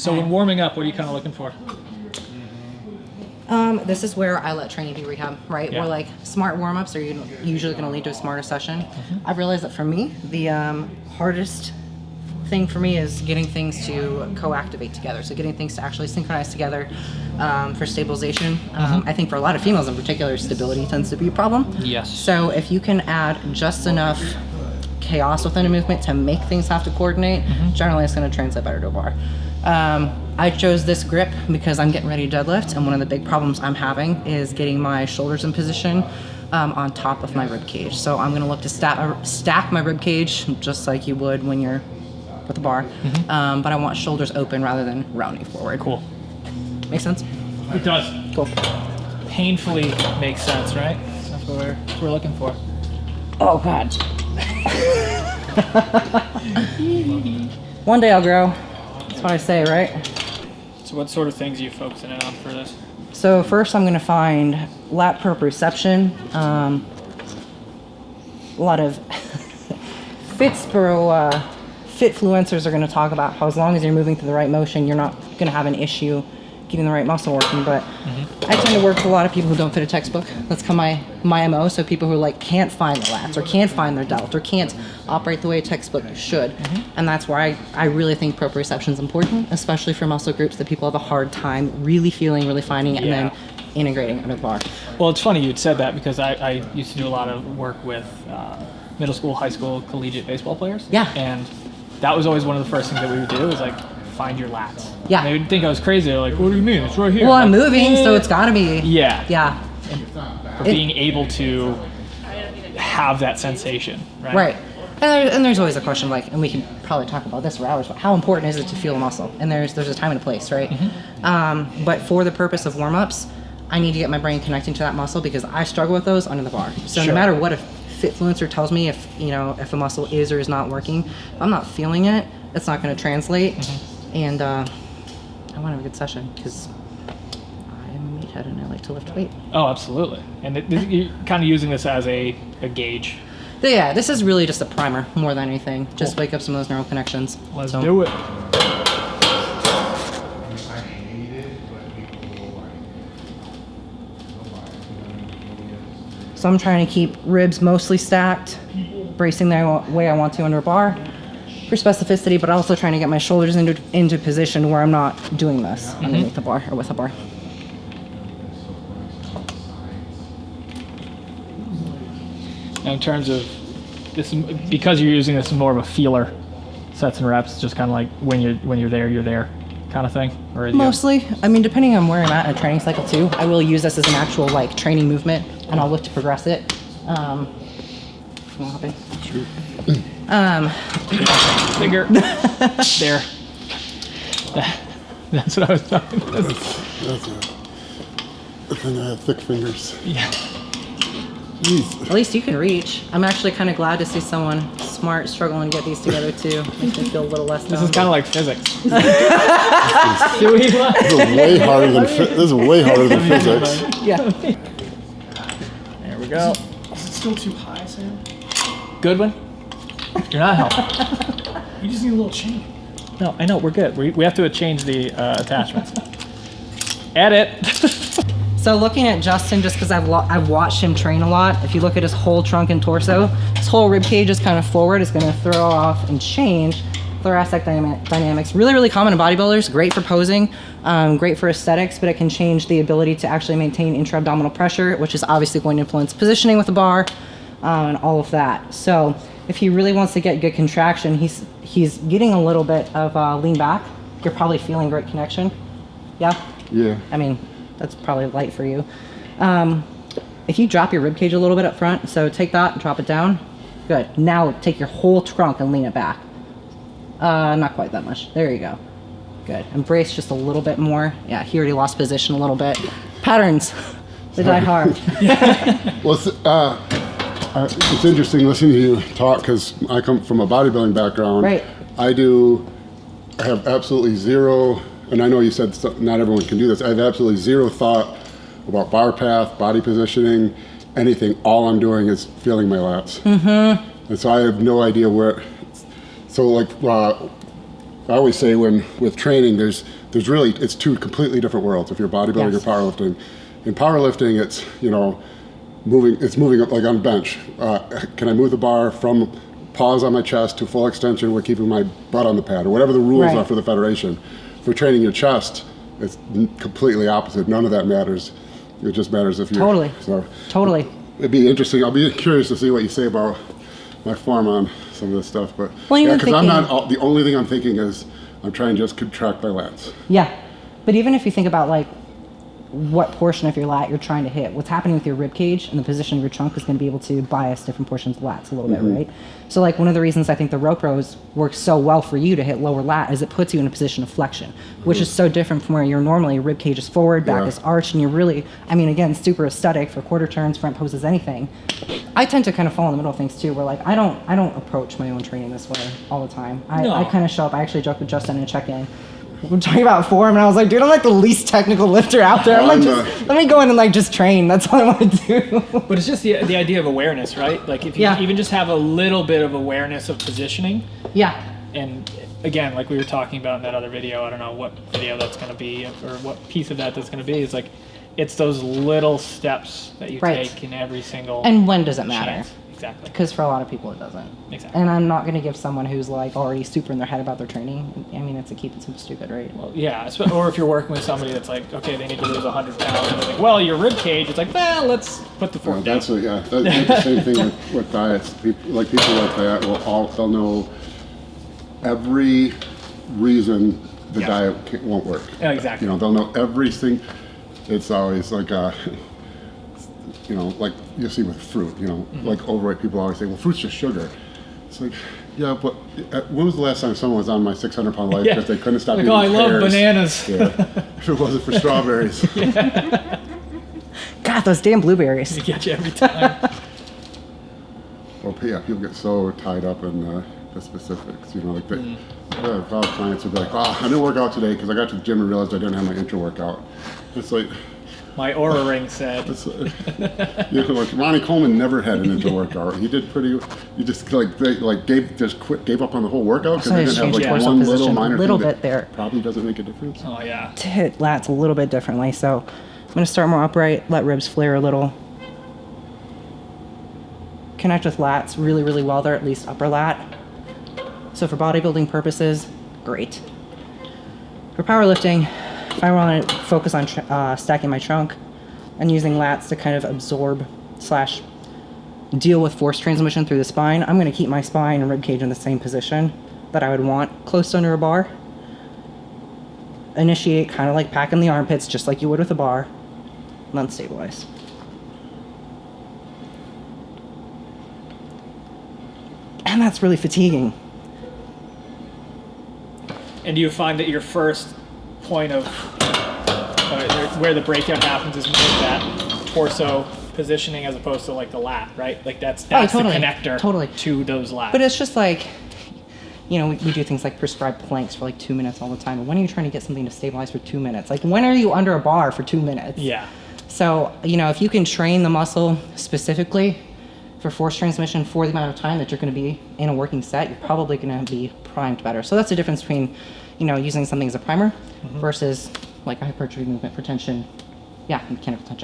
So when warming up, what are you kind of looking for? This is where I let training be rehab, right? Yeah. Where like smart warm-ups are usually going to lead to a smarter session. I've realized that for me, the hardest thing for me is getting things to co-activate together. So getting things to actually synchronize together for stabilization. I think for a lot of females in particular, stability tends to be a problem. Yes. So if you can add just enough chaos within a movement to make things have to coordinate, generally it's going to translate better to a bar. I chose this grip because I'm getting ready to deadlift, and one of the big problems I'm having is getting my shoulders in position on top of my rib cage. So I'm going to look to stack my rib cage just like you would when you're with a bar, but I want shoulders open rather than rounding forward. Cool. Make sense? It does. Cool. Painfully makes sense, right? That's what we're looking for. Oh God. One day I'll grow. That's what I say, right? So what sort of things are you focusing in on for this? So first I'm going to find lat proprioception. A lot of Fitfluencers are going to talk about how as long as you're moving through the right motion, you're not going to have an issue getting the right muscle working. But I tend to work with a lot of people who don't fit a textbook. That's kind of my MO. So people who like can't find the lats or can't find their delt or can't operate the way a textbook should. And that's why I really think proprioception is important, especially for muscle groups that people have a hard time really feeling, really finding, and then integrating under the bar. Well, it's funny you'd said that because I used to do a lot of work with middle school, high school, collegiate baseball players. Yeah. And that was always one of the first things that we would do is like find your lats. Yeah. And they would think I was crazy. They're like, what do you mean? It's right here. Well, I'm I'm like, moving, so it's got to be. Yeah. Yeah. For being able to have that sensation, right? Right. And there's always a question like, and we can probably talk about this for hours, but how important is it to feel a muscle? And there's a time and a place, right? But for the purpose of warm-ups, I need to get my brain connecting to that muscle because I struggle with those under the bar. So no matter what a Fitfluencer tells me if a muscle is or is not working, if I'm not feeling it, it's not going to translate. And I want to have a good session because I'm a meathead and I like to lift weight. Oh, absolutely. And you're kind of using this as a gauge. Yeah, this is really just a primer more than anything. Just wake up some of those neural connections. Let's do it. So I'm trying to keep ribs mostly stacked, bracing the way I want to under a bar for specificity, but also trying to get my shoulders into position where I'm not doing this underneath the bar or with a bar. Now in terms of this, because you're using this more of a feeler, sets and reps, just kind of like when you're there kind of thing, or mostly. I mean, depending on where I'm at in a training cycle too, I will use this as an actual like training movement, and I'll look to progress it. Sure. Finger there. That's what I was talking about. That's a thing. I have thick fingers. Yeah. Jeez. At least you can reach. I'm actually kind of glad to see someone smart struggling to get these together too. Makes me feel a little less. This is kind of like physics. This is way harder than physics. Yeah. There we go. Is it still too high, Sam? Good one. You're not helping. You just need a little change. No, I know, we're good. We have to change the attachments. Edit. So looking at Justin, just because I've watched him train a lot, if you look at his whole trunk and torso, his whole rib cage is kind of forward. It's going to throw off and change thoracic dynamics. Really, really common in bodybuilders. Great for posing, great for aesthetics, but it can change the ability to actually maintain intra-abdominal pressure, which is obviously going to influence positioning with the bar and all of that. So if he really wants to get good contraction, he's getting a little bit of lean back. You're probably feeling great connection. Yeah? Yeah. I mean, that's probably light for you. If you drop your rib cage a little bit up front, so take that and drop it down. Good. Now take your whole trunk and lean it back. Not quite that much. There you go. Good. Embrace just a little bit more. Yeah, he already lost position a little bit. Patterns. They die hard. Well, it's interesting listening to you talk because I come from a bodybuilding background. Right. I have absolutely zero, and I know you said not everyone can do this. I have absolutely zero thought about bar path, body positioning, anything. All I'm doing is feeling my lats. And so I have no idea where. So like I always say with training, there's really, it's two completely different worlds. If you're bodybuilding Yes. or powerlifting, in powerlifting, it's, moving up like on bench. Can I move the bar from pause on my chest to full extension with keeping my butt on the pad, or whatever the rules Right. are for the federation. For training your chest, it's completely opposite. None of that matters. It just matters if you're... Totally. So Totally. it'd be interesting. I'll be curious to see what you say about my form on some of this stuff. But Well, yeah, even because I'm thinking- not... The only thing I'm thinking is I'm trying to just contract my lats. Yeah, but even if you think about like what portion of your lat you're trying to hit, what's happening with your rib cage and the position of your trunk is going to be able to bias different portions of lats a little bit, right? So like one of the reasons I think the rope rows work so well for you to hit lower lat is it puts you in a position of flexion, which is so different from where you're normally. Your rib cage is forward, back Yeah. is arched, and you're really, I mean, again, super aesthetic for quarter turns, front poses, anything. I tend to kind of fall in the middle of things too, where like I don't approach my own training this way all the time. I kind of show up. I actually joked with Justin in a check-in. We're talking about form, and I was like, dude, I'm like the least technical lifter out there. I'm like, let me go in and like just train. That's all I want to do. But it's just the idea of awareness, right? Like if you even just have a little bit of awareness of positioning, Yeah. and again, like we were talking about in that other video, I don't know what video that's going to be or what piece of that's going to be. It's like it's those little steps that you Right. take in every single And when does it matter? chance. Exactly. Because for a lot of people, it doesn't. Exactly. And I'm not going to give someone who's like already super in their head about their training. I mean, it's a keep it simple stupid, right? Well, yeah, or if you're working with somebody that's like, okay, they need to lose 100 pounds, and they're like, well, your rib cage. It's like, well, let's put the fork down. That's the same thing with diets. People like that they'll know every reason the diet won't work. Yeah, exactly. They'll know everything. It's always like like you see with fruit, like overweight people always say, well, fruit's just sugar. It's like, yeah, but when was the last time someone was on my 600-pound life because they couldn't stop like, eating I love pears? bananas. Yeah. If it wasn't for strawberries. God, those damn blueberries. They get you every time. Well, yeah, people get so tied up in the specifics, like a lot of clients would be like, oh, I didn't work out today because I got to the gym and realized I didn't have my intra-workout. It's like... My aura ring said. Like Ronnie Coleman never had an intra-workout. He did pretty. He just gave up on the whole workout because he didn't have like torso one little position minor a little thing bit that there. probably doesn't make a difference. Oh yeah. To hit lats a little bit differently. So I'm going to start more upright, let ribs flare a little. Connect with lats really, really well there, at least upper lat. So for bodybuilding purposes, great. For powerlifting, if I want to focus on stacking my trunk and using lats to kind of absorb / deal with force transmission through the spine, I'm going to keep my spine and ribcage in the same position that I would want, close to under a bar. Initiate kind of like packing the armpits, just like you would with a bar, and then stabilize. And that's really fatiguing. And do you find that your first point of where the breakout happens is more that torso positioning as opposed to like the lat, right? Like that's totally. the connector to those lats. But it's just like, we do things like prescribed planks for like 2 minutes all the time. And when are you trying to get something to stabilize for 2 minutes? Like when are you under a bar for 2 minutes? Yeah. So, if you can train the muscle specifically for force transmission for the amount of time that you're going to be in a working set, you're probably going to be primed better. So that's the difference between, using something as a primer versus like a hypertrophy movement for tension. Yeah, mechanical tension.